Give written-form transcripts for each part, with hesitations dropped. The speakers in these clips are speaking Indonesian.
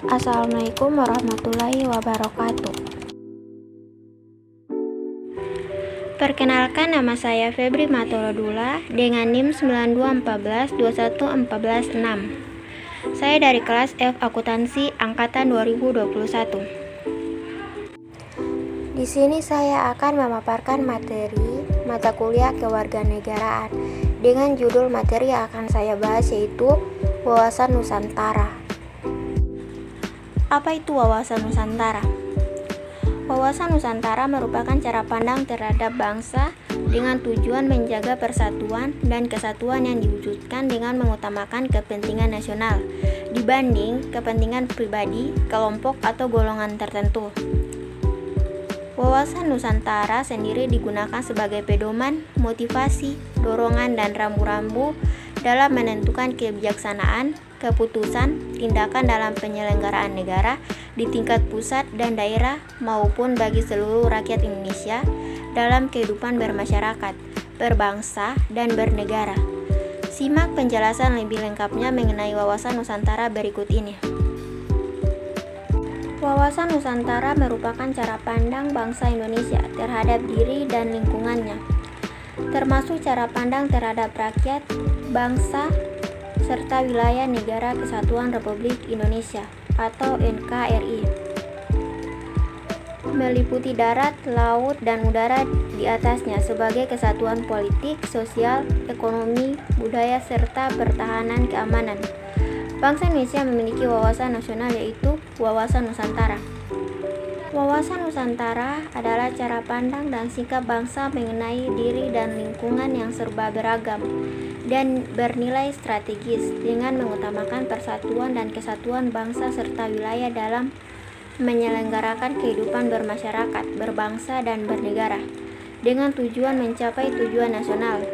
Assalamualaikum warahmatullahi wabarakatuh. Perkenalkan, nama saya Febri Matorodula dengan NIM 9214211416. Saya dari kelas F Akuntansi angkatan 2021. Di sini saya akan memaparkan materi mata kuliah kewarganegaraan dengan judul materi yang akan saya bahas yaitu Wawasan Nusantara. Apa itu wawasan Nusantara? Wawasan Nusantara merupakan cara pandang terhadap bangsa dengan tujuan menjaga persatuan dan kesatuan yang diwujudkan dengan mengutamakan kepentingan nasional dibanding kepentingan pribadi, kelompok, atau golongan tertentu. Wawasan Nusantara sendiri digunakan sebagai pedoman, motivasi, dorongan, dan rambu-rambu dalam menentukan kebijaksanaan, keputusan, tindakan dalam penyelenggaraan negara di tingkat pusat dan daerah maupun bagi seluruh rakyat Indonesia dalam kehidupan bermasyarakat, berbangsa, dan bernegara. Simak penjelasan lebih lengkapnya mengenai wawasan Nusantara berikut ini. Wawasan Nusantara merupakan cara pandang bangsa Indonesia terhadap diri dan lingkungannya, termasuk cara pandang terhadap rakyat, bangsa, serta wilayah Negara Kesatuan Republik Indonesia atau NKRI, meliputi darat, laut, dan udara di atasnya sebagai kesatuan politik, sosial, ekonomi, budaya, serta pertahanan keamanan. Bangsa Indonesia memiliki wawasan nasional yaitu wawasan Nusantara. Wawasan Nusantara adalah cara pandang dan sikap bangsa mengenai diri dan lingkungan yang serba beragam dan bernilai strategis dengan mengutamakan persatuan dan kesatuan bangsa serta wilayah dalam menyelenggarakan kehidupan bermasyarakat, berbangsa, dan bernegara dengan tujuan mencapai tujuan nasional.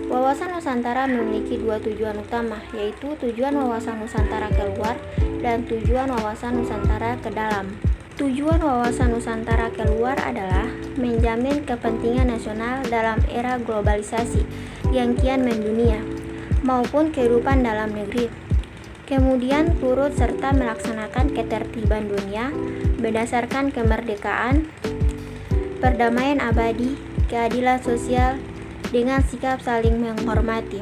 Wawasan Nusantara memiliki dua tujuan utama, yaitu tujuan wawasan Nusantara keluar dan tujuan wawasan Nusantara ke dalam. Tujuan wawasan Nusantara keluar adalah menjamin kepentingan nasional dalam era globalisasi yang kian mendunia, maupun kehidupan dalam negeri. Kemudian turut serta melaksanakan ketertiban dunia berdasarkan kemerdekaan, perdamaian abadi, keadilan sosial, dengan sikap saling menghormati.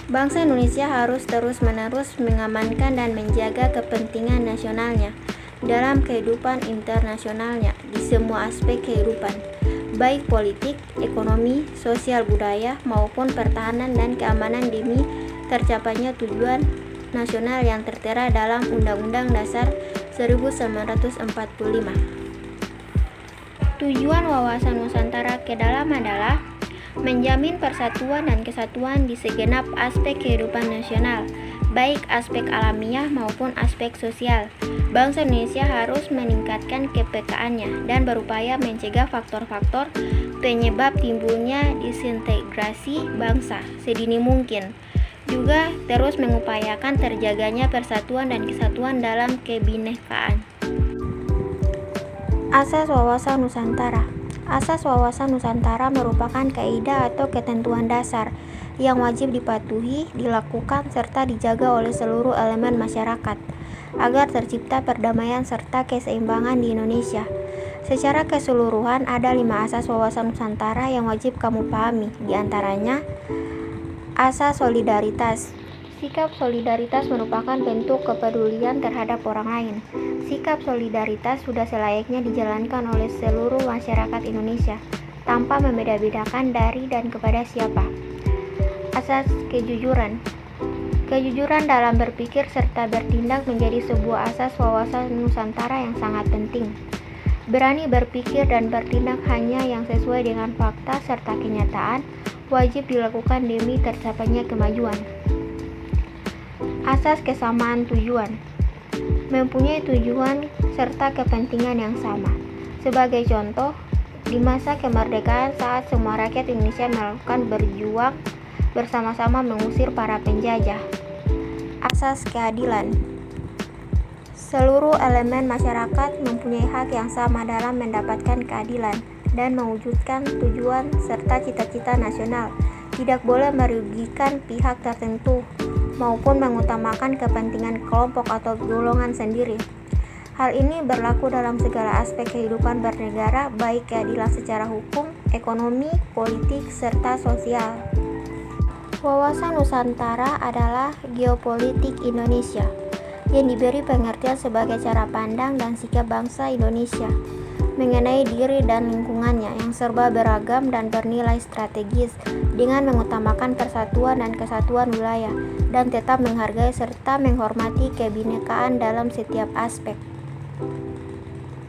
Bangsa Indonesia harus terus-menerus mengamankan dan menjaga kepentingan nasionalnya dalam kehidupan internasionalnya di semua aspek kehidupan, baik politik, ekonomi, sosial, budaya, maupun pertahanan dan keamanan demi tercapainya tujuan nasional yang tertera dalam Undang-Undang Dasar 1945. Tujuan wawasan Nusantara ke dalam adalah menjamin persatuan dan kesatuan di segenap aspek kehidupan nasional, baik aspek alamiah maupun aspek sosial. Bangsa Indonesia harus meningkatkan kepekaannya dan berupaya mencegah faktor-faktor penyebab timbulnya disintegrasi bangsa sedini mungkin. Juga terus mengupayakan terjaganya persatuan dan kesatuan dalam kebinekaan. Asas wawasan Nusantara. Asas wawasan Nusantara merupakan kaidah atau ketentuan dasar yang wajib dipatuhi, dilakukan, serta dijaga oleh seluruh elemen masyarakat agar tercipta perdamaian serta keseimbangan di Indonesia. Secara keseluruhan ada 5 asas wawasan Nusantara yang wajib kamu pahami. Di antaranya, asas solidaritas. Sikap solidaritas merupakan bentuk kepedulian terhadap orang lain. Sikap solidaritas sudah selayaknya dijalankan oleh seluruh masyarakat Indonesia tanpa membeda-bedakan dari dan kepada siapa. Asas kejujuran. Kejujuran dalam berpikir serta bertindak menjadi sebuah asas wawasan Nusantara yang sangat penting. Berani berpikir dan bertindak hanya yang sesuai dengan fakta serta kenyataan wajib dilakukan demi tercapainya kemajuan. Asas kesamaan tujuan. Mempunyai tujuan serta kepentingan yang sama. Sebagai contoh, di masa kemerdekaan saat semua rakyat Indonesia melakukan berjuang bersama-sama mengusir para penjajah. Asas keadilan. Seluruh elemen masyarakat mempunyai hak yang sama dalam mendapatkan keadilan dan mewujudkan tujuan serta cita-cita nasional. Tidak boleh merugikan pihak tertentu maupun mengutamakan kepentingan kelompok atau golongan sendiri. Hal ini berlaku dalam segala aspek kehidupan bernegara, baik keadilan secara hukum, ekonomi, politik, serta sosial. Wawasan Nusantara adalah geopolitik Indonesia yang diberi pengertian sebagai cara pandang dan sikap bangsa Indonesia mengenai diri dan lingkungannya yang serba beragam dan bernilai strategis, dengan mengutamakan persatuan dan kesatuan wilayah dan tetap menghargai serta menghormati kebinekaan dalam setiap aspek.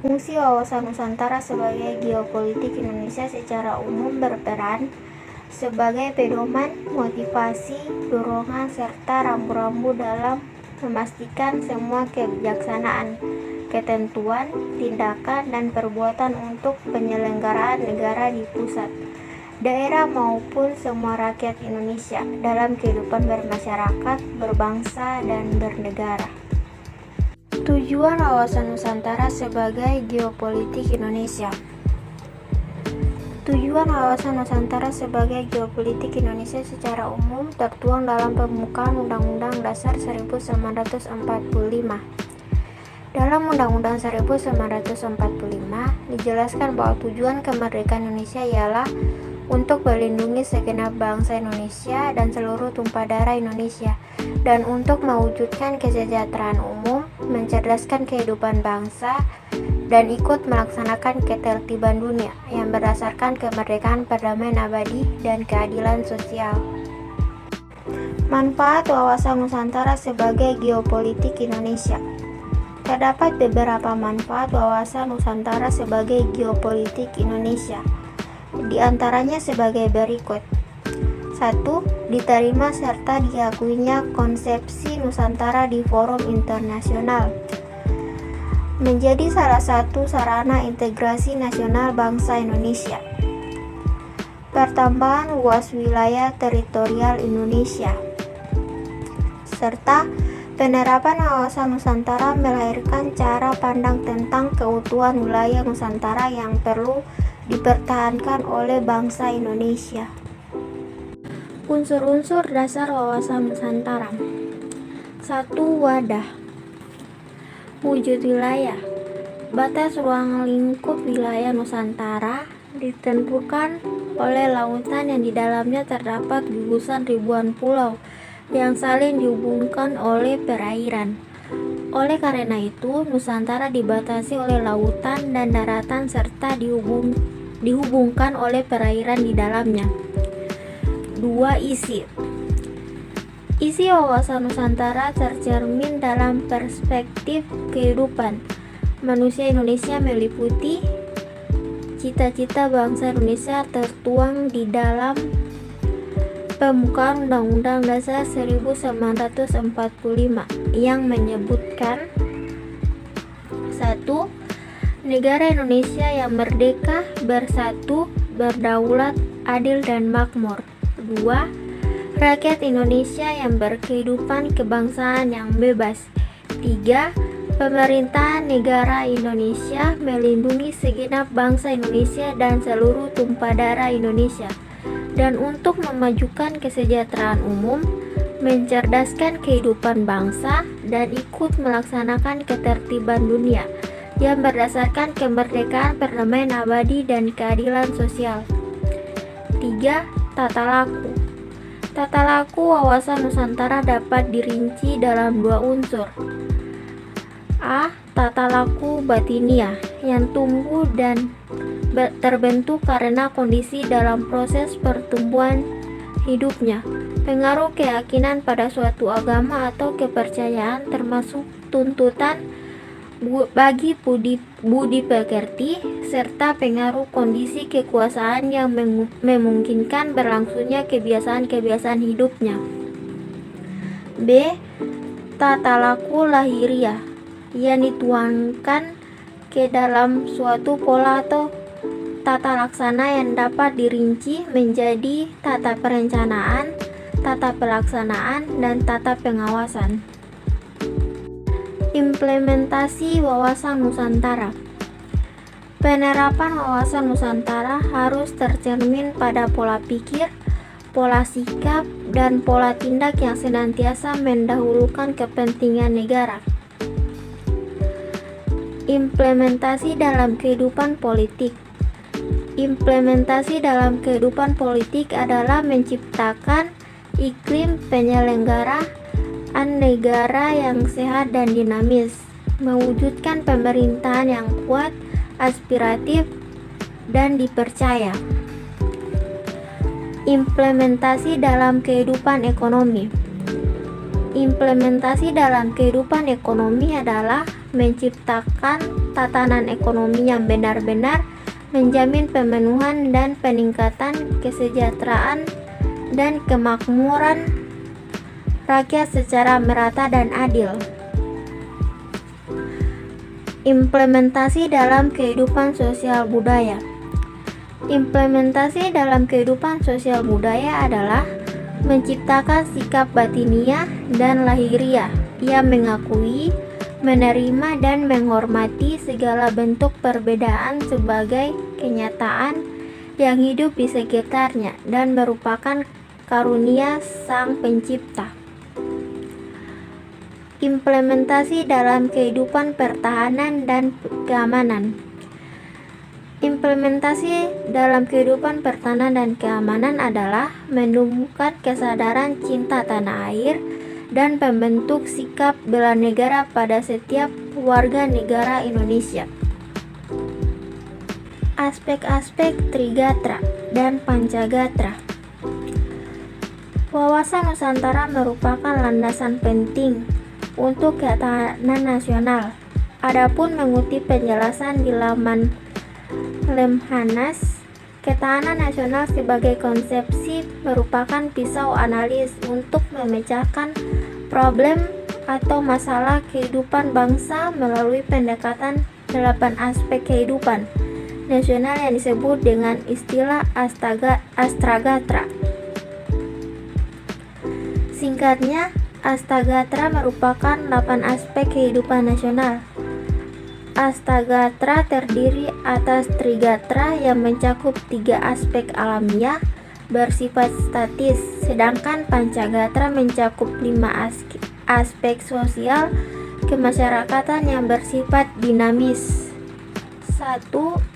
Fungsi wawasan Nusantara sebagai geopolitik Indonesia secara umum berperan sebagai pedoman, motivasi, dorongan, serta rambu-rambu dalam memastikan semua kebijaksanaan, ketentuan, tindakan, dan perbuatan untuk penyelenggaraan negara di pusat, daerah maupun semua rakyat Indonesia dalam kehidupan bermasyarakat, berbangsa, dan bernegara. Tujuan wawasan Nusantara sebagai geopolitik Indonesia. Tujuan wawasan Nusantara sebagai geopolitik Indonesia secara umum tertuang dalam pembukaan Undang-Undang Dasar 1945. Dalam Undang-Undang 1945 dijelaskan bahwa tujuan kemerdekaan Indonesia ialah untuk melindungi segenap bangsa Indonesia dan seluruh tumpah darah Indonesia, dan untuk mewujudkan kesejahteraan umum, mencerdaskan kehidupan bangsa, dan ikut melaksanakan ketertiban dunia yang berdasarkan kemerdekaan, perdamaian abadi, dan keadilan sosial. Manfaat wawasan Nusantara sebagai geopolitik Indonesia. Terdapat beberapa manfaat wawasan Nusantara sebagai geopolitik Indonesia. Di antaranya sebagai berikut. 1. Diterima serta diakuinya konsepsi Nusantara di forum internasional. Menjadi salah satu sarana integrasi nasional bangsa Indonesia. Pertambahan luas wilayah teritorial Indonesia. Serta penerapan wawasan Nusantara melahirkan cara pandang tentang keutuhan wilayah Nusantara yang perlu dipertahankan oleh bangsa Indonesia. Unsur-unsur dasar wawasan Nusantara. 1. Wadah. Wujud wilayah. Batas ruang lingkup wilayah Nusantara ditentukan oleh lautan yang di dalamnya terdapat gugusan ribuan pulau yang saling dihubungkan oleh perairan. Oleh karena itu, Nusantara dibatasi oleh lautan dan daratan serta dihubungkan oleh perairan di dalamnya. 2. Isi wawasan Nusantara tercermin dalam perspektif kehidupan manusia Indonesia meliputi cita-cita bangsa Indonesia tertuang di dalam pembukaan Undang-Undang Dasar 1945 yang menyebutkan 1. Negara Indonesia yang merdeka, bersatu, berdaulat, adil, dan makmur. 2. Rakyat Indonesia yang berkehidupan kebangsaan yang bebas. 3. Pemerintahan negara Indonesia melindungi segenap bangsa Indonesia dan seluruh tumpah darah Indonesia, dan untuk memajukan kesejahteraan umum, mencerdaskan kehidupan bangsa, dan ikut melaksanakan ketertiban dunia yang berdasarkan kemerdekaan, perdamaian abadi, dan keadilan sosial. 3. Tata laku. Tata laku wawasan Nusantara dapat dirinci dalam dua unsur. A. Tata laku batiniah yang tumbuh dan terbentuk karena kondisi dalam proses pertumbuhan hidupnya, pengaruh keyakinan pada suatu agama atau kepercayaan, termasuk tuntutan bagi budi pekerti, serta pengaruh kondisi kekuasaan yang memungkinkan berlangsungnya kebiasaan-kebiasaan hidupnya. B. Tata laku lahiriah yang dituangkan ke dalam suatu pola atau tata laksana yang dapat dirinci menjadi tata perencanaan, tata pelaksanaan, dan tata pengawasan. Implementasi wawasan Nusantara. Penerapan wawasan Nusantara harus tercermin pada pola pikir, pola sikap dan pola tindak yang senantiasa mendahulukan kepentingan negara. Implementasi dalam kehidupan politik. Implementasi dalam kehidupan politik adalah menciptakan iklim penyelenggaraan negara yang sehat dan dinamis, mewujudkan pemerintahan yang kuat, aspiratif, dan dipercaya. Implementasi dalam kehidupan ekonomi. Implementasi dalam kehidupan ekonomi adalah menciptakan tatanan ekonomi yang benar-benar menjamin pemenuhan dan peningkatan kesejahteraan dan kemakmuran rakyat secara merata dan adil. Implementasi dalam kehidupan sosial budaya. Implementasi dalam kehidupan sosial budaya adalah menciptakan sikap batiniah dan lahiriah yang mengakui, menerima, dan menghormati segala bentuk perbedaan sebagai kenyataan yang hidup di sekitarnya dan merupakan karunia Sang Pencipta. Implementasi dalam kehidupan pertahanan dan keamanan. Implementasi dalam kehidupan pertahanan dan keamanan adalah menumbuhkan kesadaran cinta tanah air dan membentuk sikap bela negara pada setiap warga negara Indonesia. Aspek-aspek Trigatra dan Pancagatra. Wawasan Nusantara merupakan landasan penting untuk ketahanan nasional. Adapun mengutip penjelasan di laman Lemhanas, ketahanan nasional sebagai konsepsi merupakan pisau analis untuk memecahkan problem atau masalah kehidupan bangsa melalui pendekatan 8 aspek kehidupan nasional yang disebut dengan istilah Astragatra. Singkatnya, Astragatra merupakan 8 aspek kehidupan nasional. Astragatra terdiri atas Trigatra yang mencakup 3 aspek alamiah bersifat statis, sedangkan Pancagatra mencakup 5 aspek sosial kemasyarakatan yang bersifat dinamis. 1.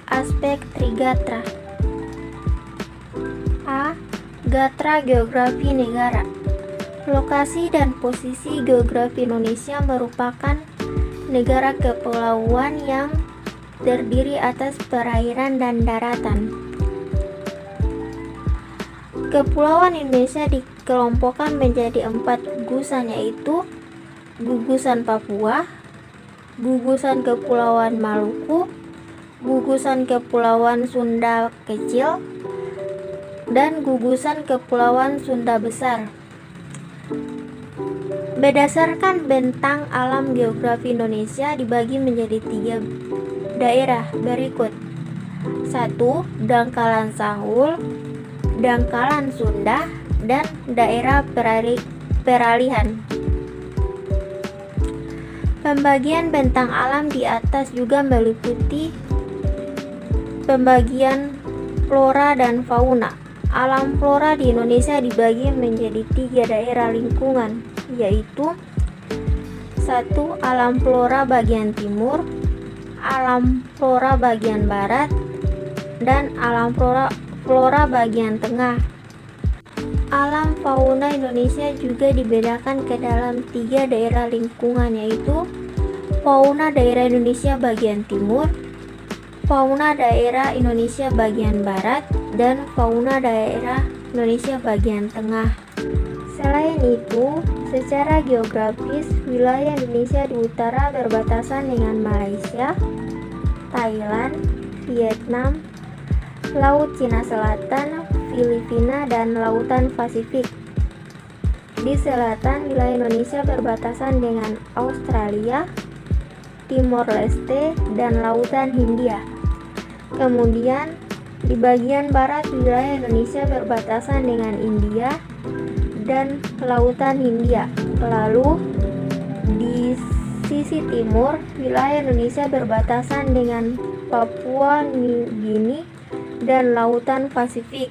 Aspek Trigatra. A. Gatra geografi negara. Lokasi dan posisi geografi Indonesia merupakan negara kepulauan yang terdiri atas perairan dan daratan. Kepulauan Indonesia dikelompokkan menjadi 4 gugusan, yaitu gugusan Papua, gugusan Kepulauan Maluku, gugusan Kepulauan Sunda Kecil, dan gugusan Kepulauan Sunda Besar. Berdasarkan bentang alam geografi Indonesia dibagi menjadi 3 daerah berikut. 1. Dangkalan Sahul, Dangkalan Sunda, dan daerah peralihan. Pembagian bentang alam di atas juga meliputi pembagian flora dan fauna. Alam flora di Indonesia dibagi menjadi 3 daerah lingkungan, yaitu 1. Alam flora bagian timur, alam flora bagian barat, dan alam flora bagian tengah. Alam fauna Indonesia juga dibedakan ke dalam 3 daerah lingkungan, yaitu fauna daerah Indonesia bagian timur, fauna daerah Indonesia bagian barat, dan fauna daerah Indonesia bagian tengah. Selain itu, secara geografis, wilayah Indonesia di utara berbatasan dengan Malaysia, Thailand, Vietnam, Laut Cina Selatan, Filipina, dan Lautan Pasifik. Di selatan, wilayah Indonesia berbatasan dengan Australia, Timor Leste, dan Lautan Hindia. Kemudian, di bagian barat, wilayah Indonesia berbatasan dengan India dan Lautan Hindia. Lalu, di sisi timur, wilayah Indonesia berbatasan dengan Papua New Guinea dan Lautan Pasifik.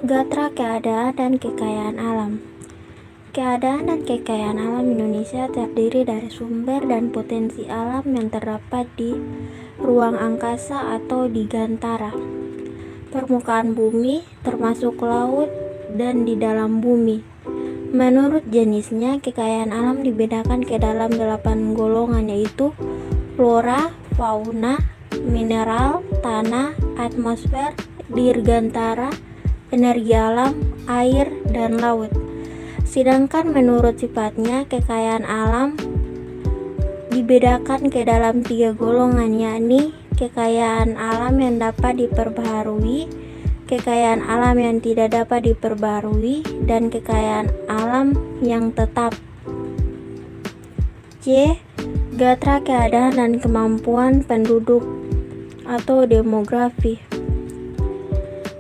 Gatra keadaan dan kekayaan alam. Keadaan dan kekayaan alam Indonesia terdiri dari sumber dan potensi alam yang terdapat di ruang angkasa atau di gantara, permukaan bumi, termasuk laut, dan di dalam bumi. Menurut jenisnya, kekayaan alam dibedakan ke dalam 8 golongan, yaitu flora, fauna, mineral, tanah, atmosfer, dirgantara, energi alam, air, dan laut. Sedangkan menurut sifatnya, kekayaan alam dibedakan ke dalam 3 golongan, yakni kekayaan alam yang dapat diperbaharui, kekayaan alam yang tidak dapat diperbaharui, dan kekayaan alam yang tetap. C. Gatra keadaan dan kemampuan penduduk atau demografi.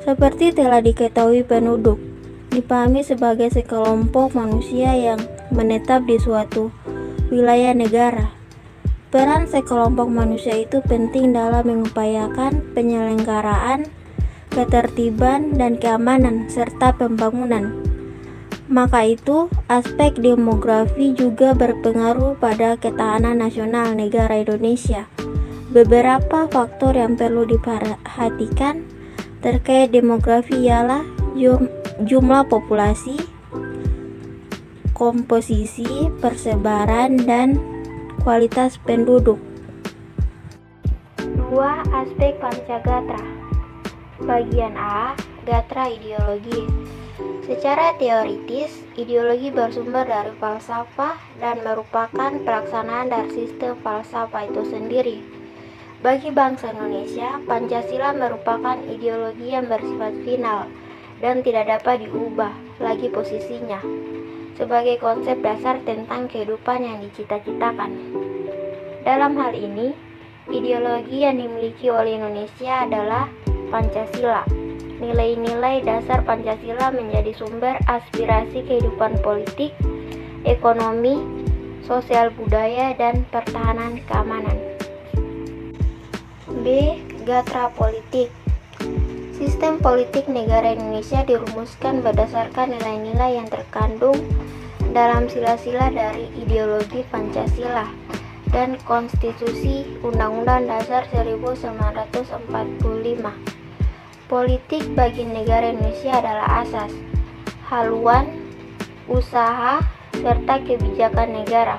Seperti telah diketahui, penduduk dipahami sebagai sekelompok manusia yang menetap di suatu wilayah negara. Peran sekelompok manusia itu penting dalam mengupayakan penyelenggaraan, ketertiban, dan keamanan, serta pembangunan. Maka itu, aspek demografi juga berpengaruh pada ketahanan nasional negara Indonesia. Beberapa faktor yang perlu diperhatikan terkait demografi ialah jumlah populasi, komposisi, persebaran, dan kualitas penduduk. 2. Aspek Pancagatra. Bagian A. Gatra ideologi. Secara teoritis, ideologi bersumber dari falsafah dan merupakan pelaksanaan dari sistem falsafah itu sendiri. Bagi bangsa Indonesia, Pancasila merupakan ideologi yang bersifat final dan tidak dapat diubah lagi posisinya sebagai konsep dasar tentang kehidupan yang dicita-citakan. Dalam hal ini, ideologi yang dimiliki oleh Indonesia adalah Pancasila. Nilai-nilai dasar Pancasila menjadi sumber aspirasi kehidupan politik, ekonomi, sosial budaya, dan pertahanan keamanan. B. Gatra politik. Sistem politik negara Indonesia dirumuskan berdasarkan nilai-nilai yang terkandung dalam sila-sila dari ideologi Pancasila dan Konstitusi Undang-Undang Dasar 1945. Politik bagi negara Indonesia adalah asas, haluan, usaha, serta kebijakan negara.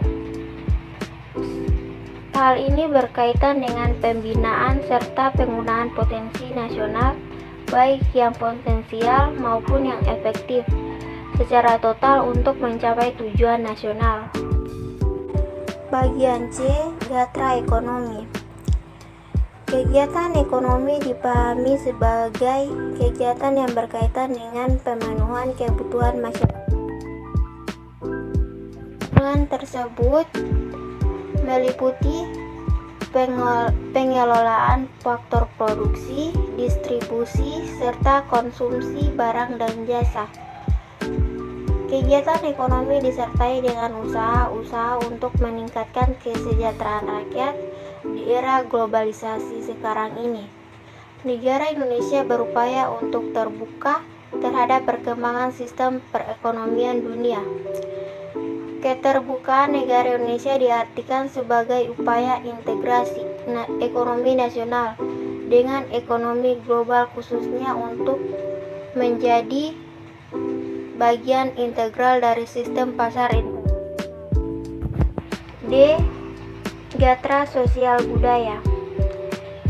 Hal ini berkaitan dengan pembinaan serta penggunaan potensi nasional, baik yang potensial maupun yang efektif, secara total untuk mencapai tujuan nasional. Bagian C. Gatra ekonomi. Kegiatan ekonomi dipahami sebagai kegiatan yang berkaitan dengan pemenuhan kebutuhan masyarakat. Pemenuhan tersebut meliputi pengelolaan faktor produksi, distribusi, serta konsumsi barang dan jasa. Kegiatan ekonomi disertai dengan usaha-usaha untuk meningkatkan kesejahteraan rakyat di era globalisasi sekarang ini. Negara Indonesia berupaya untuk terbuka terhadap perkembangan sistem perekonomian dunia. Keterbukaan negara Indonesia diartikan sebagai upaya integrasi ekonomi nasional dengan ekonomi global, khususnya untuk menjadi bagian integral dari sistem pasar internasional. D. Gatra sosial budaya.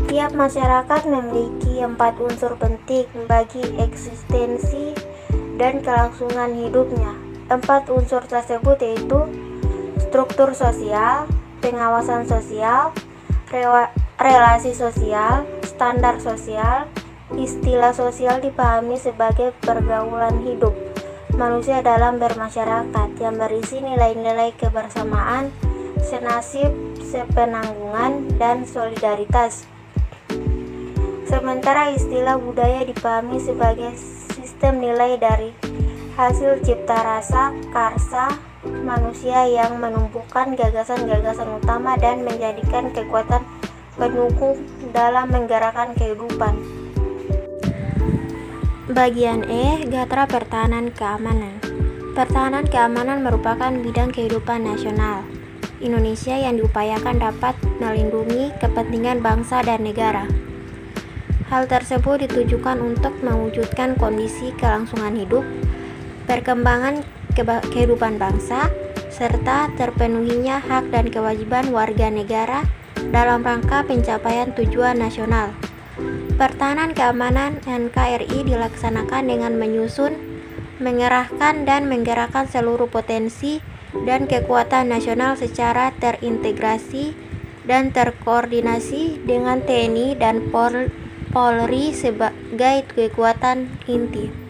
Tiap masyarakat memiliki 4 unsur penting bagi eksistensi dan kelangsungan hidupnya. 4 unsur tersebut yaitu struktur sosial, pengawasan sosial, relasi sosial, standar sosial. Istilah sosial dipahami sebagai pergaulan hidup manusia dalam bermasyarakat yang berisi nilai-nilai kebersamaan, senasib, sepenanggungan, dan solidaritas. Sementara istilah budaya dipahami sebagai sistem nilai dari hasil cipta rasa karsa manusia yang menumbuhkan gagasan-gagasan utama dan menjadikan kekuatan pendukung dalam menggerakkan kehidupan. Bagian E, Gatra Pertahanan Keamanan. Pertahanan keamanan merupakan bidang kehidupan nasional Indonesia yang diupayakan dapat melindungi kepentingan bangsa dan negara. Hal tersebut ditujukan untuk mewujudkan kondisi kelangsungan hidup, perkembangan kehidupan bangsa, serta terpenuhinya hak dan kewajiban warga negara dalam rangka pencapaian tujuan nasional. Pertahanan keamanan NKRI dilaksanakan dengan menyusun, mengerahkan dan menggerakkan seluruh potensi dan kekuatan nasional secara terintegrasi dan terkoordinasi dengan TNI dan Polri sebagai kekuatan inti.